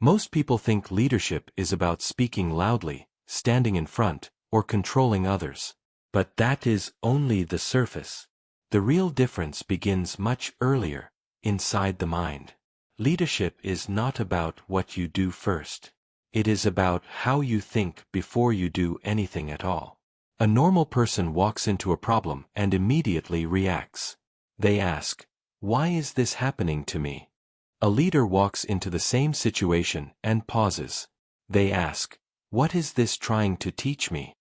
Most people think leadership is about speaking loudly, standing in front, or controlling others. But that is only the surface. The real difference begins much earlier, inside the mind. Leadership is not about what you do first. It is about how you think before you do anything at all. A normal person walks into a problem and immediately reacts. They ask, "Why is this happening to me?" A leader walks into the same situation and pauses. They ask, "What is this trying to teach me?"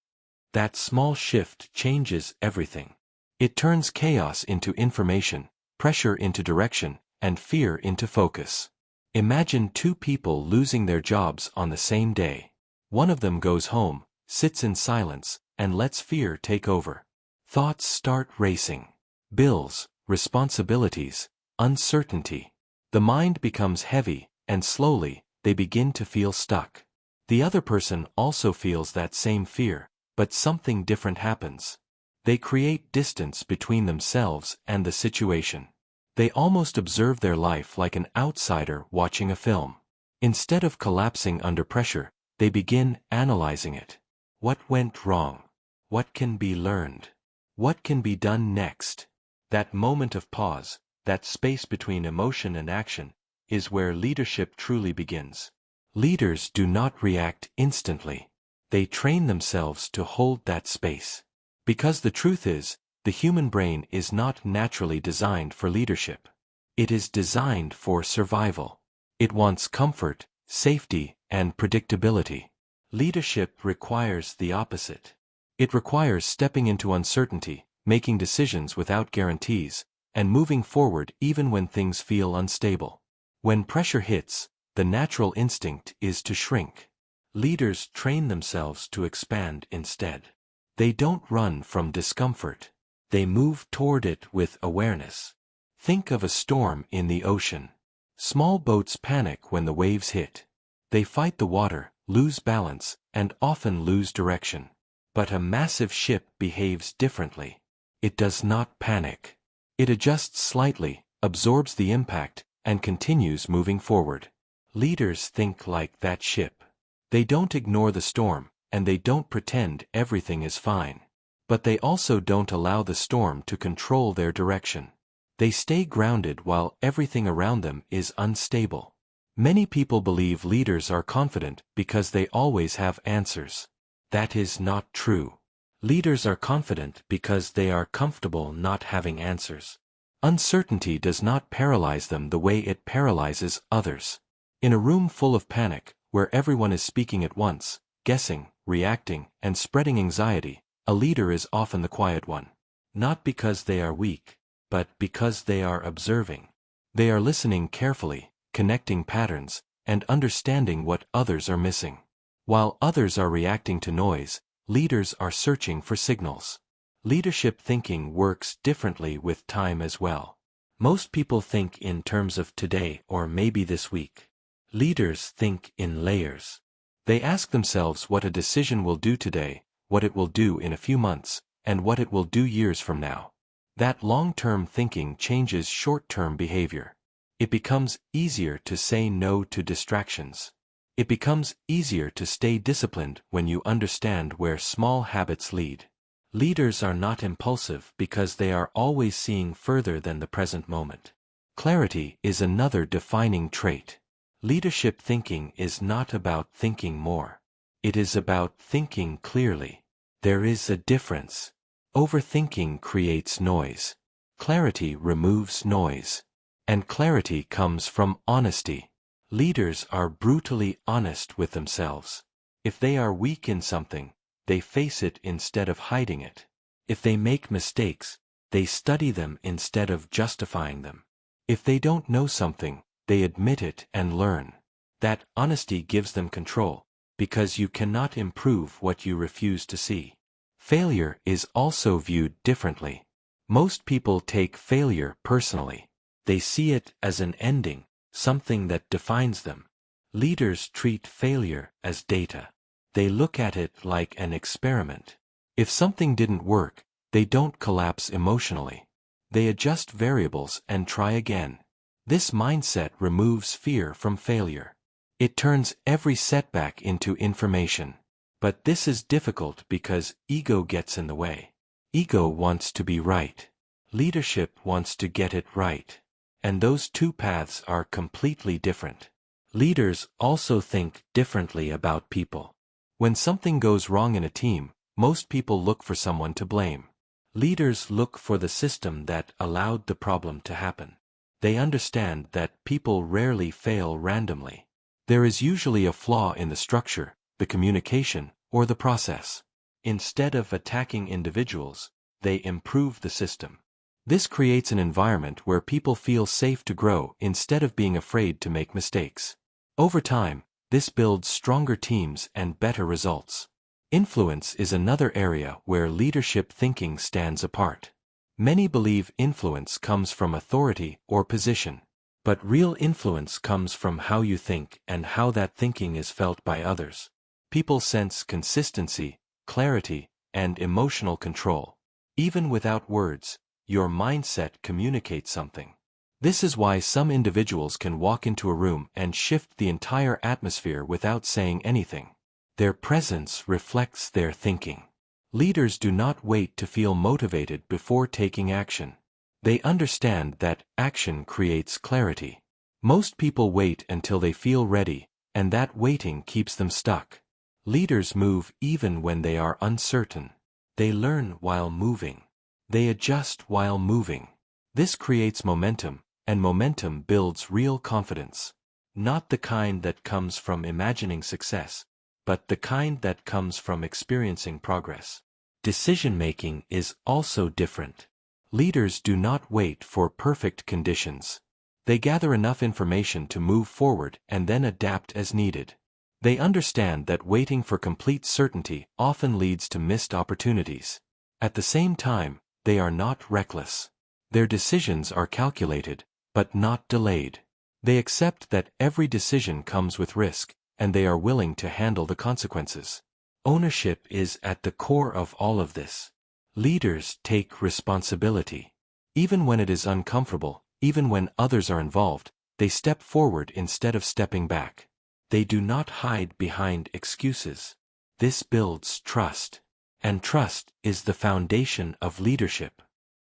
That small shift changes everything. It turns chaos into information, pressure into direction, and fear into focus. Imagine two people losing their jobs on the same day. One of them goes home, sits in silence, and lets fear take over. Thoughts start racing. Bills, responsibilities, uncertainty. The mind becomes heavy, and slowly, they begin to feel stuck. The other person also feels that same fear, but something different happens. They create distance between themselves and the situation. They almost observe their life like an outsider watching a film. Instead of collapsing under pressure, they begin analyzing it. What went wrong? What can be learned? What can be done next? That moment of pause, that space between emotion and action, is where leadership truly begins. Leaders do not react instantly. They train themselves to hold that space. Because the truth is, the human brain is not naturally designed for leadership. It is designed for survival. It wants comfort, safety, and predictability. Leadership requires the opposite. It requires stepping into uncertainty, making decisions without guarantees, and moving forward even when things feel unstable. When pressure hits, the natural instinct is to shrink. Leaders train themselves to expand instead. They don't run from discomfort. They move toward it with awareness. Think of a storm in the ocean. Small boats panic when the waves hit. They fight the water, lose balance, and often lose direction. But a massive ship behaves differently. It does not panic. It adjusts slightly, absorbs the impact, and continues moving forward. Leaders think like that ship. They don't ignore the storm, and they don't pretend everything is fine. But they also don't allow the storm to control their direction. They stay grounded while everything around them is unstable. Many people believe leaders are confident because they always have answers. That is not true. Leaders are confident because they are comfortable not having answers. Uncertainty does not paralyze them the way it paralyzes others. In a room full of panic, where everyone is speaking at once, guessing, reacting, and spreading anxiety, a leader is often the quiet one. Not because they are weak, but because they are observing. They are listening carefully, connecting patterns, and understanding what others are missing. While others are reacting to noise, leaders are searching for signals. Leadership thinking works differently with time as well. Most people think in terms of today or maybe this week. Leaders think in layers. They ask themselves what a decision will do today, what it will do in a few months, and what it will do years from now. That long-term thinking changes short-term behavior. It becomes easier to say no to distractions. It becomes easier to stay disciplined when you understand where small habits lead. Leaders are not impulsive because they are always seeing further than the present moment. Clarity is another defining trait. Leadership thinking is not about thinking more. It is about thinking clearly. There is a difference. Overthinking creates noise. Clarity removes noise. And clarity comes from honesty. Leaders are brutally honest with themselves. If they are weak in something, they face it instead of hiding it. If they make mistakes, they study them instead of justifying them. If they don't know something, they admit it and learn. That honesty gives them control, because you cannot improve what you refuse to see. Failure is also viewed differently. Most people take failure personally. They see it as an ending, something that defines them. Leaders treat failure as data. They look at it like an experiment. If something didn't work, they don't collapse emotionally. They adjust variables and try again. This mindset removes fear from failure. It turns every setback into information. But this is difficult because ego gets in the way. Ego wants to be right. Leadership wants to get it right. And those two paths are completely different. Leaders also think differently about people. When something goes wrong in a team, most people look for someone to blame. Leaders look for the system that allowed the problem to happen. They understand that people rarely fail randomly. There is usually a flaw in the structure, the communication, or the process. Instead of attacking individuals, they improve the system. This creates an environment where people feel safe to grow instead of being afraid to make mistakes. Over time, this builds stronger teams and better results. Influence is another area where leadership thinking stands apart. Many believe influence comes from authority or position. But real influence comes from how you think and how that thinking is felt by others. People sense consistency, clarity, and emotional control. Even without words, your mindset communicates something. This is why some individuals can walk into a room and shift the entire atmosphere without saying anything. Their presence reflects their thinking. Leaders do not wait to feel motivated before taking action. They understand that action creates clarity. Most people wait until they feel ready, and that waiting keeps them stuck. Leaders move even when they are uncertain. They learn while moving. They adjust while moving. This creates momentum, and momentum builds real confidence. Not the kind that comes from imagining success, but the kind that comes from experiencing progress. Decision-making is also different. Leaders do not wait for perfect conditions. They gather enough information to move forward and then adapt as needed. They understand that waiting for complete certainty often leads to missed opportunities. At the same time, they are not reckless. Their decisions are calculated, but not delayed. They accept that every decision comes with risk, and they are willing to handle the consequences. Ownership is at the core of all of this. Leaders take responsibility. Even when it is uncomfortable, even when others are involved, they step forward instead of stepping back. They do not hide behind excuses. This builds trust. And trust is the foundation of leadership.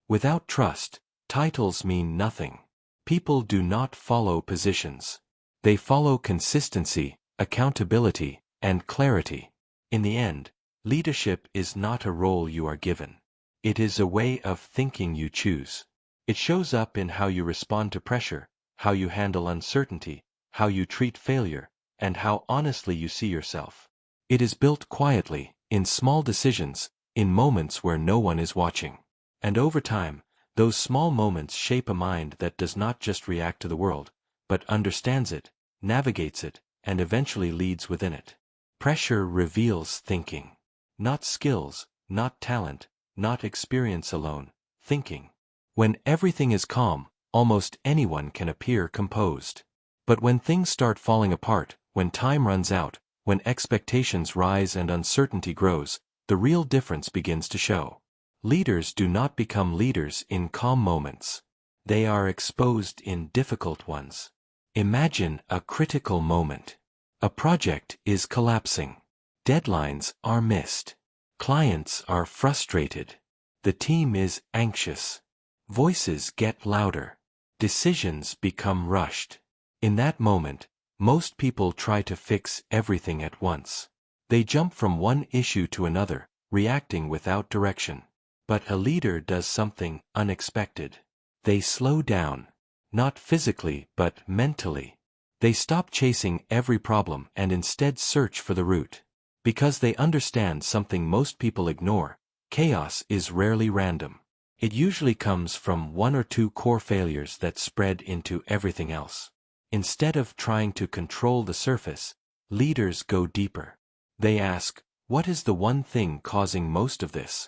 Without trust, titles mean nothing. People do not follow positions. They follow consistency, accountability, and clarity. In the end, leadership is not a role you are given. It is a way of thinking you choose. It shows up in how you respond to pressure, how you handle uncertainty, how you treat failure, and how honestly you see yourself. It is built quietly, in small decisions, in moments where no one is watching. And over time, those small moments shape a mind that does not just react to the world, but understands it, navigates it, and eventually leads within it. Pressure reveals thinking. Not skills, not talent, not experience alone, thinking. When everything is calm, almost anyone can appear composed. But when things start falling apart, when time runs out, when expectations rise and uncertainty grows, the real difference begins to show. Leaders do not become leaders in calm moments. They are exposed in difficult ones. Imagine a critical moment. A project is collapsing. Deadlines are missed. Clients are frustrated. The team is anxious. Voices get louder. Decisions become rushed. In that moment, most people try to fix everything at once. They jump from one issue to another, reacting without direction. But a leader does something unexpected. They slow down. Not physically, but mentally. They stop chasing every problem and instead search for the root. Because they understand something most people ignore, chaos is rarely random. It usually comes from one or two core failures that spread into everything else. Instead of trying to control the surface, leaders go deeper. They ask, what is the one thing causing most of this?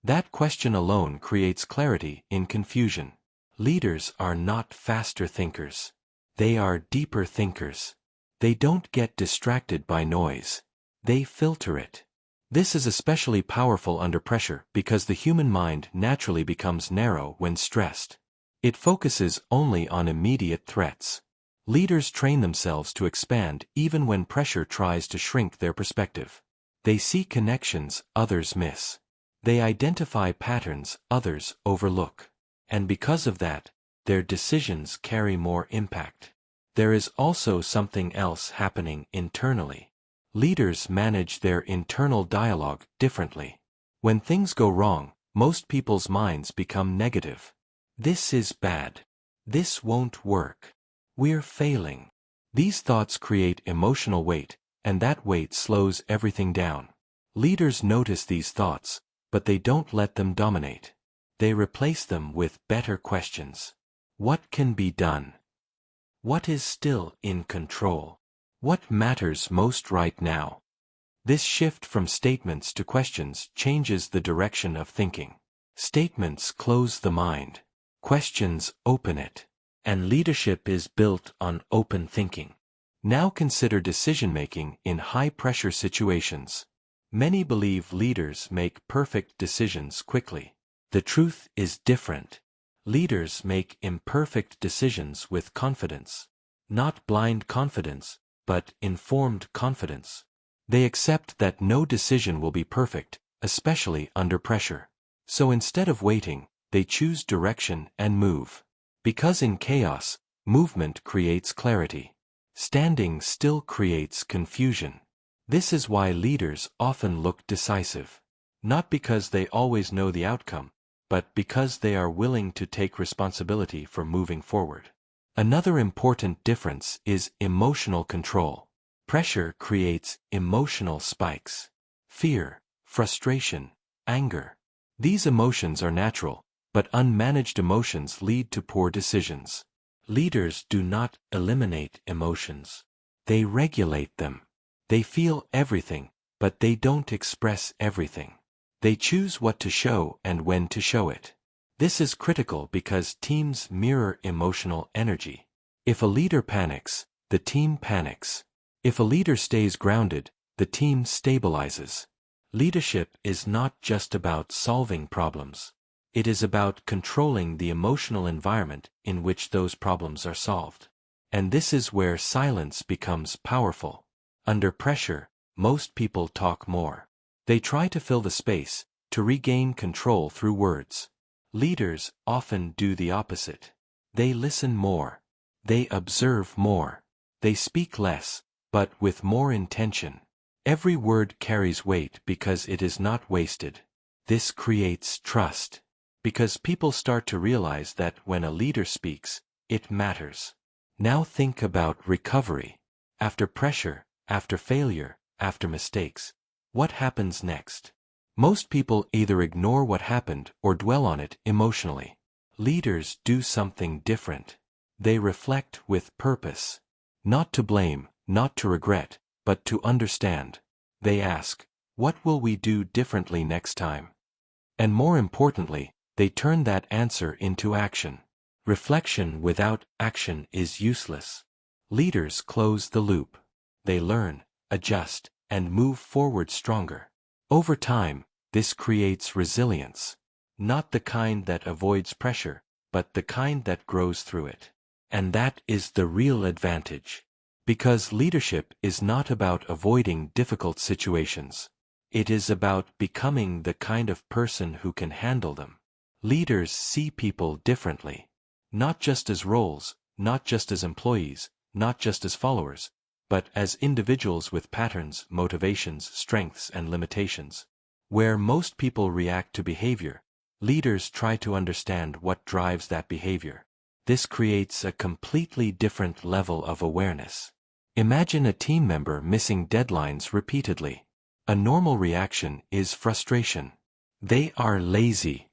That question alone creates clarity in confusion. Leaders are not faster thinkers. They are deeper thinkers. They don't get distracted by noise. They filter it. This is especially powerful under pressure because the human mind naturally becomes narrow when stressed. It focuses only on immediate threats. Leaders train themselves to expand even when pressure tries to shrink their perspective. They see connections others miss. They identify patterns others overlook. And because of that, their decisions carry more impact. There is also something else happening internally. Leaders manage their internal dialogue differently. When things go wrong, most people's minds become negative. This is bad. This won't work. We're failing. These thoughts create emotional weight, and that weight slows everything down. Leaders notice these thoughts, but they don't let them dominate. They replace them with better questions. What can be done? What is still in control? What matters most right now? This shift from statements to questions changes the direction of thinking. Statements close the mind. Questions open it. And leadership is built on open thinking. Now consider decision-making in high-pressure situations. Many believe leaders make perfect decisions quickly. The truth is different. Leaders make imperfect decisions with confidence. Not blind confidence, but informed confidence. They accept that no decision will be perfect, especially under pressure. So instead of waiting, they choose direction and move. Because in chaos, movement creates clarity. Standing still creates confusion. This is why leaders often look decisive. Not because they always know the outcome, but because they are willing to take responsibility for moving forward. Another important difference is emotional control. Pressure creates emotional spikes. Fear, frustration, anger. These emotions are natural, but unmanaged emotions lead to poor decisions. Leaders do not eliminate emotions. They regulate them. They feel everything, but they don't express everything. They choose what to show and when to show it. This is critical because teams mirror emotional energy. If a leader panics, the team panics. If a leader stays grounded, the team stabilizes. Leadership is not just about solving problems. It is about controlling the emotional environment in which those problems are solved. And this is where silence becomes powerful. Under pressure, most people talk more. They try to fill the space, to regain control through words. Leaders often do the opposite. They listen more. They observe more. They speak less, but with more intention. Every word carries weight because it is not wasted. This creates trust. Because people start to realize that when a leader speaks, it matters. Now think about recovery. After pressure, after failure, after mistakes, what happens next? Most people either ignore what happened or dwell on it emotionally. Leaders do something different. They reflect with purpose. Not to blame, not to regret, but to understand. They ask, what will we do differently next time? And more importantly, they turn that answer into action. Reflection without action is useless. Leaders close the loop. They learn, adjust, and move forward stronger. Over time, this creates resilience. Not the kind that avoids pressure, but the kind that grows through it. And that is the real advantage. Because leadership is not about avoiding difficult situations. It is about becoming the kind of person who can handle them. Leaders see people differently. Not just as roles, not just as employees, not just as followers, but as individuals with patterns, motivations, strengths, and limitations. Where most people react to behavior, leaders try to understand what drives that behavior. This creates a completely different level of awareness. Imagine a team member missing deadlines repeatedly. A normal reaction is frustration. They are lazy.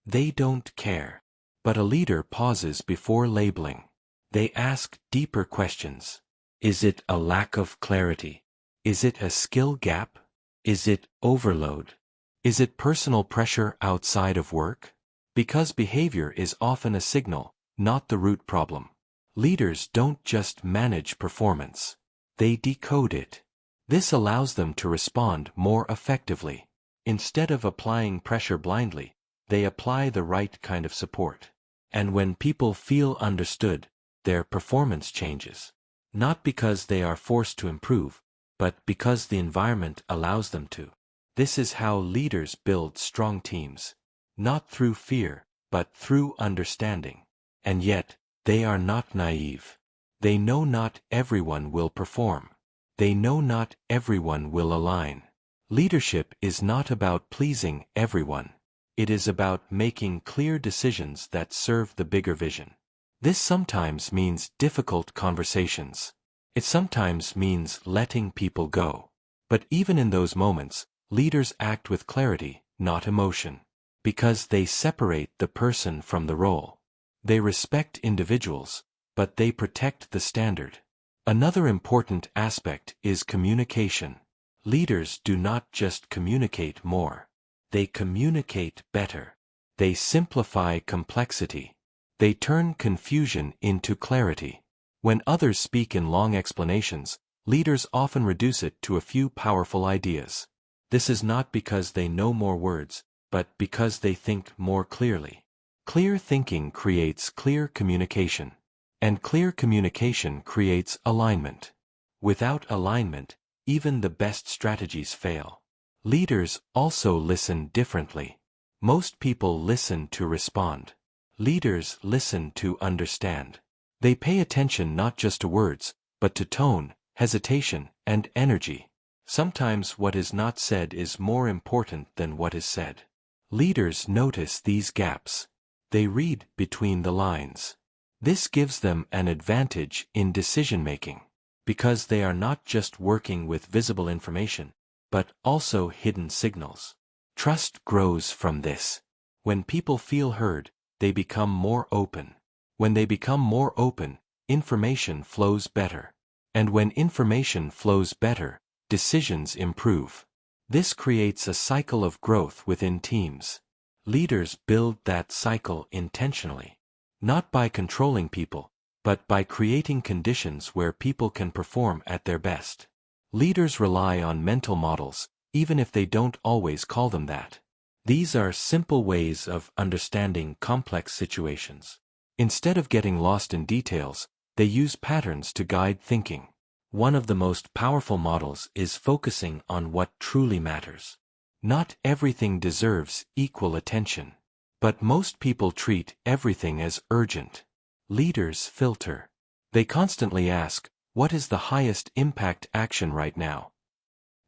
They don't care. But a leader pauses before labeling. They ask deeper questions. Is it a lack of clarity? Is it a skill gap? Is it overload? Is it personal pressure outside of work? Because behavior is often a signal, not the root problem. Leaders don't just manage performance. They decode it. This allows them to respond more effectively. Instead of applying pressure blindly, they apply the right kind of support. And when people feel understood, their performance changes. Not because they are forced to improve, but because the environment allows them to. This is how leaders build strong teams. Not through fear, but through understanding. And yet, they are not naive. They know not everyone will perform. They know not everyone will align. Leadership is not about pleasing everyone. It is about making clear decisions that serve the bigger vision. This sometimes means difficult conversations. It sometimes means letting people go. But even in those moments, leaders act with clarity, not emotion. Because they separate the person from the role. They respect individuals, but they protect the standard. Another important aspect is communication. Leaders do not just communicate more. They communicate better. They simplify complexity. They turn confusion into clarity. When others speak in long explanations, leaders often reduce it to a few powerful ideas. This is not because they know more words, but because they think more clearly. Clear thinking creates clear communication. And clear communication creates alignment. Without alignment, even the best strategies fail. Leaders also listen differently. Most people listen to respond. Leaders listen to understand. They pay attention not just to words, but to tone, hesitation, and energy. Sometimes what is not said is more important than what is said. Leaders notice these gaps. They read between the lines. This gives them an advantage in decision-making, because they are not just working with visible information, but also hidden signals. Trust grows from this. When people feel heard, they become more open. When they become more open, information flows better. And when information flows better, decisions improve. This creates a cycle of growth within teams. Leaders build that cycle intentionally. Not by controlling people, but by creating conditions where people can perform at their best. Leaders rely on mental models, even if they don't always call them that. These are simple ways of understanding complex situations. Instead of getting lost in details, they use patterns to guide thinking. One of the most powerful models is focusing on what truly matters. Not everything deserves equal attention. But most people treat everything as urgent. Leaders filter. They constantly ask, what is the highest impact action right now?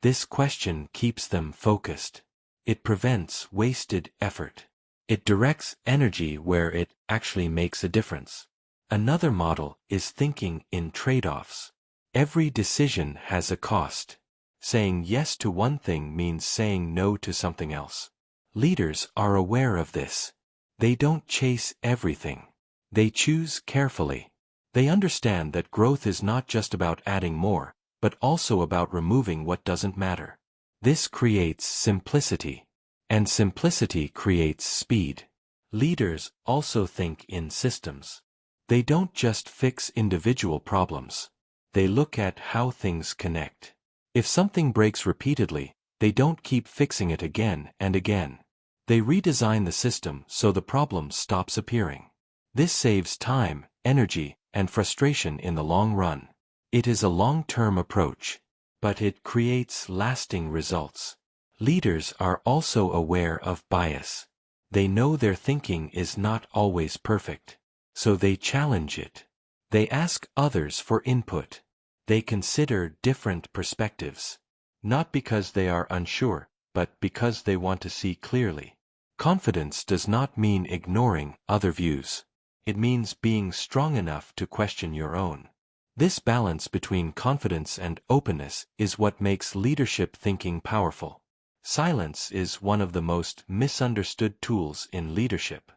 This question keeps them focused. It prevents wasted effort. It directs energy where it actually makes a difference. Another model is thinking in trade-offs. Every decision has a cost. Saying yes to one thing means saying no to something else. Leaders are aware of this. They don't chase everything. They choose carefully. They understand that growth is not just about adding more, but also about removing what doesn't matter. This creates simplicity. And simplicity creates speed. Leaders also think in systems. They don't just fix individual problems. They look at how things connect. If something breaks repeatedly, they don't keep fixing it again and again. They redesign the system so the problem stops appearing. This saves time, energy, and frustration in the long run. It is a long-term approach, but it creates lasting results. Leaders are also aware of bias. They know their thinking is not always perfect, so they challenge it. They ask others for input. They consider different perspectives. Not because they are unsure, but because they want to see clearly. Confidence does not mean ignoring other views. It means being strong enough to question your own. This balance between confidence and openness is what makes leadership thinking powerful. Silence is one of the most misunderstood tools in leadership.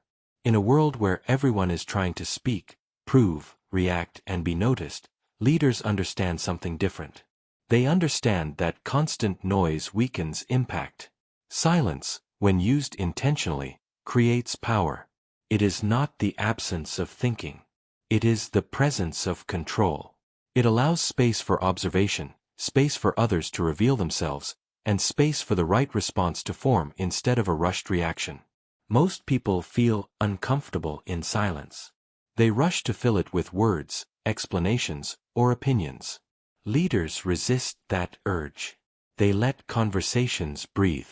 In a world where everyone is trying to speak, prove, react, and be noticed, leaders understand something different. They understand that constant noise weakens impact. Silence, when used intentionally, creates power. It is not the absence of thinking. It is the presence of control. It allows space for observation, space for others to reveal themselves, and space for the right response to form instead of a rushed reaction. Most people feel uncomfortable in silence. They rush to fill it with words, explanations, or opinions. Leaders resist that urge. They let conversations breathe.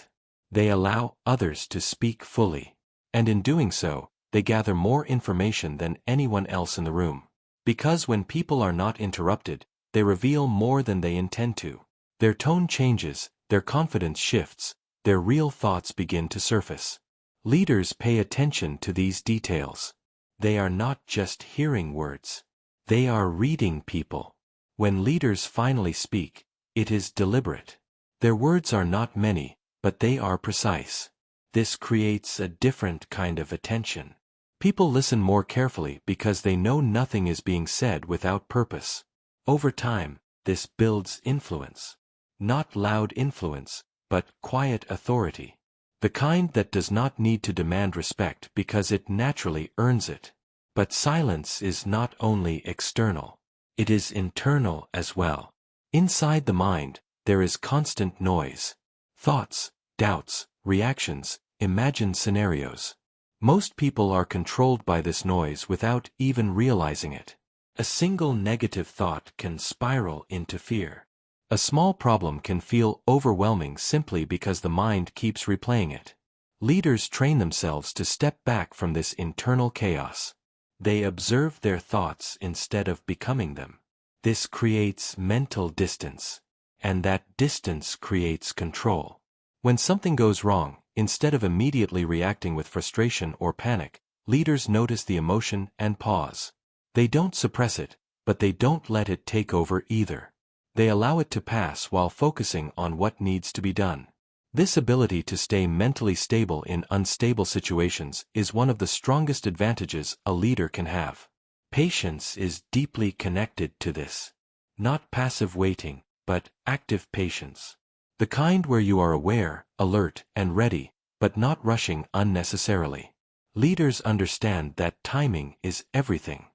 They allow others to speak fully. And in doing so, they gather more information than anyone else in the room. Because when people are not interrupted, they reveal more than they intend to. Their tone changes, their confidence shifts, their real thoughts begin to surface. Leaders pay attention to these details. They are not just hearing words. They are reading people. When leaders finally speak, it is deliberate. Their words are not many, but they are precise. This creates a different kind of attention. People listen more carefully because they know nothing is being said without purpose. Over time, this builds influence. Not loud influence, but quiet authority. The kind that does not need to demand respect because it naturally earns it. But silence is not only external. It is internal as well. Inside the mind, there is constant noise. Thoughts, doubts, reactions, imagined scenarios. Most people are controlled by this noise without even realizing it. A single negative thought can spiral into fear. A small problem can feel overwhelming simply because the mind keeps replaying it. Leaders train themselves to step back from this internal chaos. They observe their thoughts instead of becoming them. This creates mental distance. And that distance creates control. When something goes wrong, instead of immediately reacting with frustration or panic, leaders notice the emotion and pause. They don't suppress it, but they don't let it take over either. They allow it to pass while focusing on what needs to be done. This ability to stay mentally stable in unstable situations is one of the strongest advantages a leader can have. Patience is deeply connected to this. Not passive waiting, but active patience. The kind where you are aware, alert, and ready, but not rushing unnecessarily. Leaders understand that timing is everything.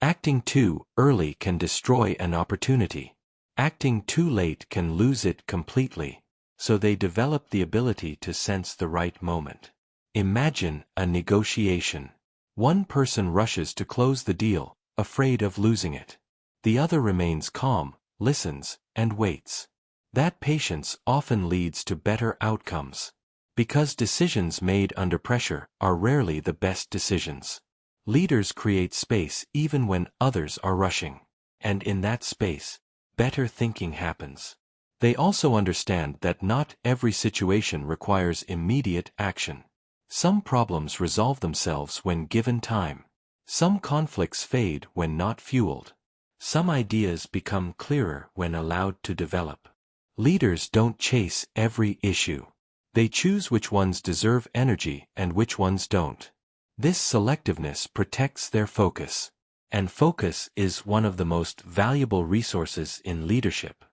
Acting too early can destroy an opportunity. Acting too late can lose it completely. So they develop the ability to sense the right moment. Imagine a negotiation. One person rushes to close the deal, afraid of losing it. The other remains calm, listens, and waits. That patience often leads to better outcomes. Because decisions made under pressure are rarely the best decisions. Leaders create space even when others are rushing. And in that space, better thinking happens. They also understand that not every situation requires immediate action. Some problems resolve themselves when given time. Some conflicts fade when not fueled. Some ideas become clearer when allowed to develop. Leaders don't chase every issue. They choose which ones deserve energy and which ones don't. This selectiveness protects their focus. And focus is one of the most valuable resources in leadership.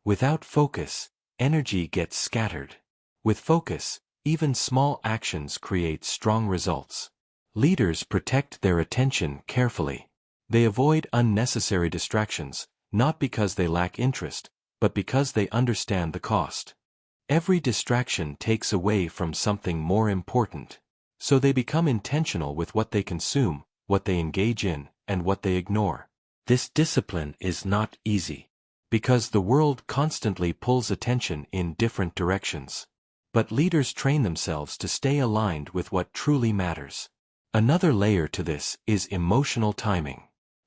Without focus, energy gets scattered. With focus, even small actions create strong results. Leaders protect their attention carefully. They avoid unnecessary distractions, not because they lack interest, but because they understand the cost. Every distraction takes away from something more important. So they become intentional with what they consume, what they engage in, and what they ignore. This discipline is not easy, because the world constantly pulls attention in different directions. But leaders train themselves to stay aligned with what truly matters. Another layer to this is emotional timing.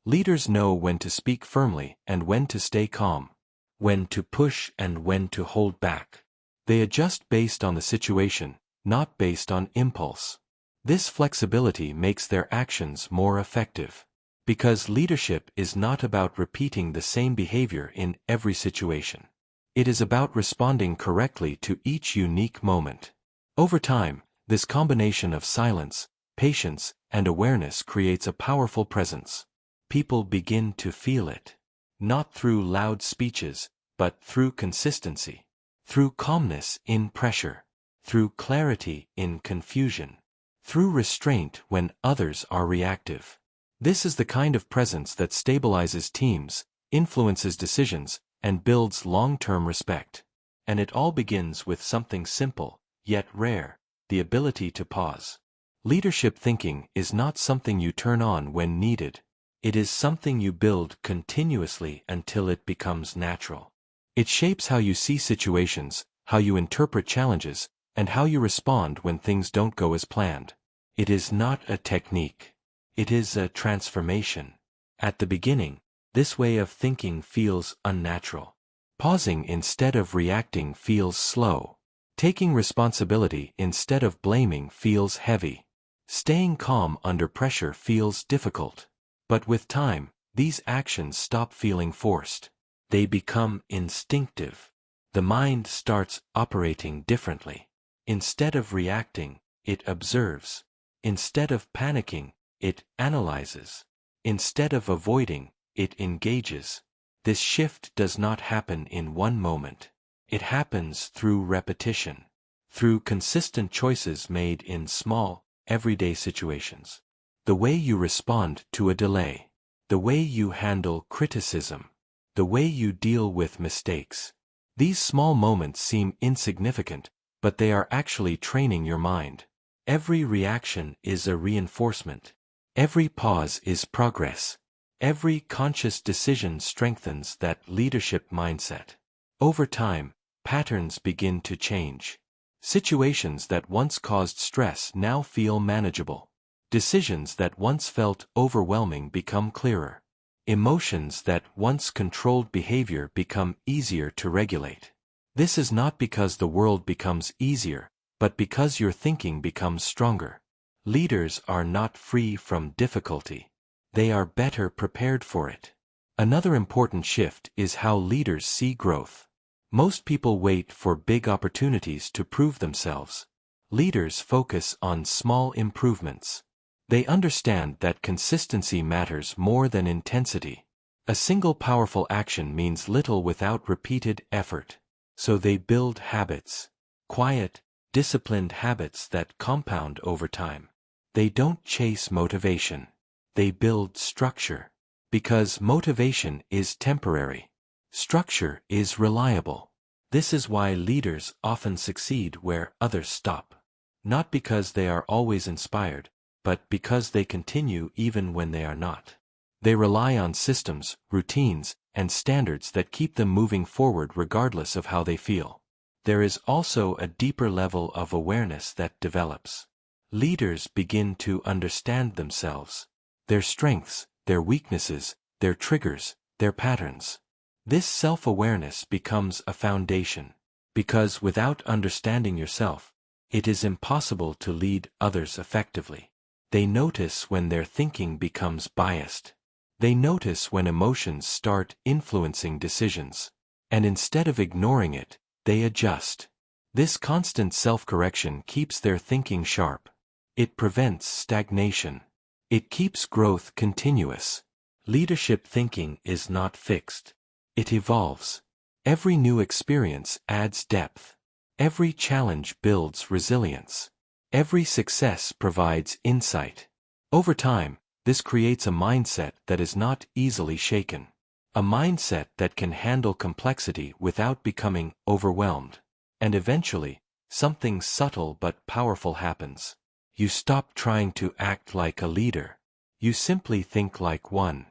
Leaders know when to speak firmly and when to stay calm, when to push and when to hold back. They adjust based on the situation, not based on impulse. This flexibility makes their actions more effective. Because leadership is not about repeating the same behavior in every situation. It is about responding correctly to each unique moment. Over time, this combination of silence, patience, and awareness creates a powerful presence. People begin to feel it. Not through loud speeches, but through consistency. Through calmness in pressure. Through clarity in confusion. Through restraint when others are reactive. This is the kind of presence that stabilizes teams, influences decisions, and builds long-term respect. And it all begins with something simple, yet rare, the ability to pause. Leadership thinking is not something you turn on when needed. It is something you build continuously until it becomes natural. It shapes how you see situations, how you interpret challenges, and how you respond when things don't go as planned. It is not a technique. It is a transformation. At the beginning, this way of thinking feels unnatural. Pausing instead of reacting feels slow. Taking responsibility instead of blaming feels heavy. Staying calm under pressure feels difficult. But with time, these actions stop feeling forced. They become instinctive. The mind starts operating differently. Instead of reacting, it observes. Instead of panicking, it analyzes. Instead of avoiding, it engages. This shift does not happen in one moment. It happens through repetition, through consistent choices made in small, everyday situations. The way you respond to a delay, the way you handle criticism, the way you deal with mistakes. These small moments seem insignificant, but they are actually training your mind. Every reaction is a reinforcement. Every pause is progress. Every conscious decision strengthens that leadership mindset. Over time, patterns begin to change. Situations that once caused stress now feel manageable. Decisions that once felt overwhelming become clearer. Emotions that once controlled behavior become easier to regulate. This is not because the world becomes easier, but because your thinking becomes stronger. Leaders are not free from difficulty. They are better prepared for it. Another important shift is how leaders see growth. Most people wait for big opportunities to prove themselves. Leaders focus on small improvements. They understand that consistency matters more than intensity. A single powerful action means little without repeated effort. So they build habits. Quiet, disciplined habits that compound over time. They don't chase motivation. They build structure. Because motivation is temporary. Structure is reliable. This is why leaders often succeed where others stop. Not because they are always inspired, but because they continue even when they are not. They rely on systems, routines, and standards that keep them moving forward regardless of how they feel. There is also a deeper level of awareness that develops. Leaders begin to understand themselves, their strengths, their weaknesses, their triggers, their patterns. This self-awareness becomes a foundation, because without understanding yourself, it is impossible to lead others effectively. They notice when their thinking becomes biased. They notice when emotions start influencing decisions. And instead of ignoring it, they adjust. This constant self-correction keeps their thinking sharp. It prevents stagnation. It keeps growth continuous. Leadership thinking is not fixed. It evolves. Every new experience adds depth. Every challenge builds resilience. Every success provides insight. Over time, this creates a mindset that is not easily shaken. A mindset that can handle complexity without becoming overwhelmed. And eventually, something subtle but powerful happens. You stop trying to act like a leader. You simply think like one.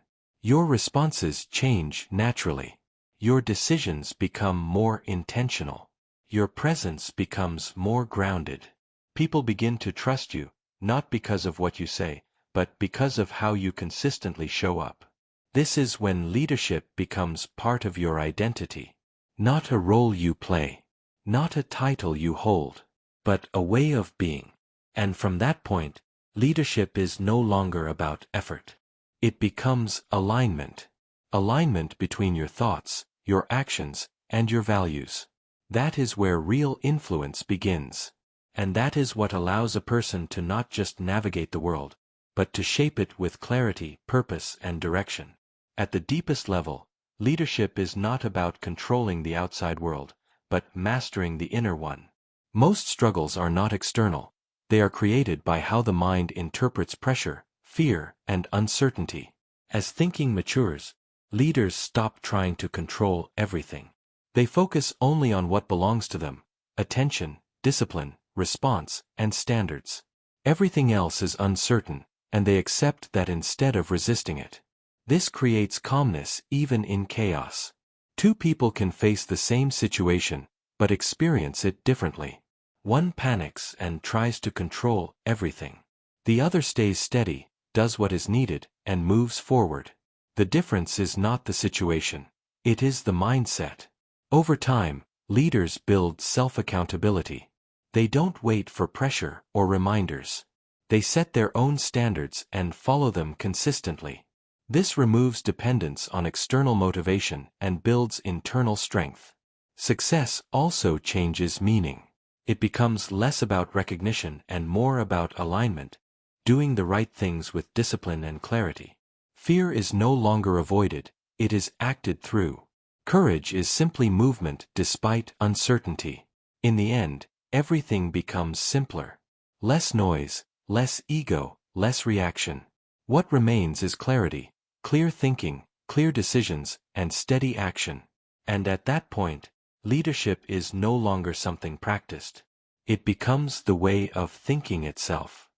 Your responses change naturally. Your decisions become more intentional. Your presence becomes more grounded. People begin to trust you, not because of what you say, but because of how you consistently show up. This is when leadership becomes part of your identity. Not a role you play. Not a title you hold. But a way of being. And from that point, leadership is no longer about effort. It becomes alignment. Alignment between your thoughts, your actions, and your values. That is where real influence begins. And that is what allows a person to not just navigate the world, but to shape it with clarity, purpose, and direction. At the deepest level, leadership is not about controlling the outside world, but mastering the inner one. Most struggles are not external. They are created by how the mind interprets pressure, fear, and uncertainty. As thinking matures, leaders stop trying to control everything. They focus only on what belongs to them: attention, discipline, response, and standards. Everything else is uncertain, and they accept that instead of resisting it. This creates calmness even in chaos. Two people can face the same situation, but experience it differently. One panics and tries to control everything. The other stays steady, does what is needed, and moves forward. The difference is not the situation. It is the mindset. Over time, leaders build self-accountability. They don't wait for pressure or reminders. They set their own standards and follow them consistently. This removes dependence on external motivation and builds internal strength. Success also changes meaning. It becomes less about recognition and more about alignment, doing the right things with discipline and clarity. Fear is no longer avoided, it is acted through. Courage is simply movement despite uncertainty. In the end, everything becomes simpler. Less noise, less ego, less reaction. What remains is clarity, clear thinking, clear decisions, and steady action. And at that point, leadership is no longer something practiced. It becomes the way of thinking itself.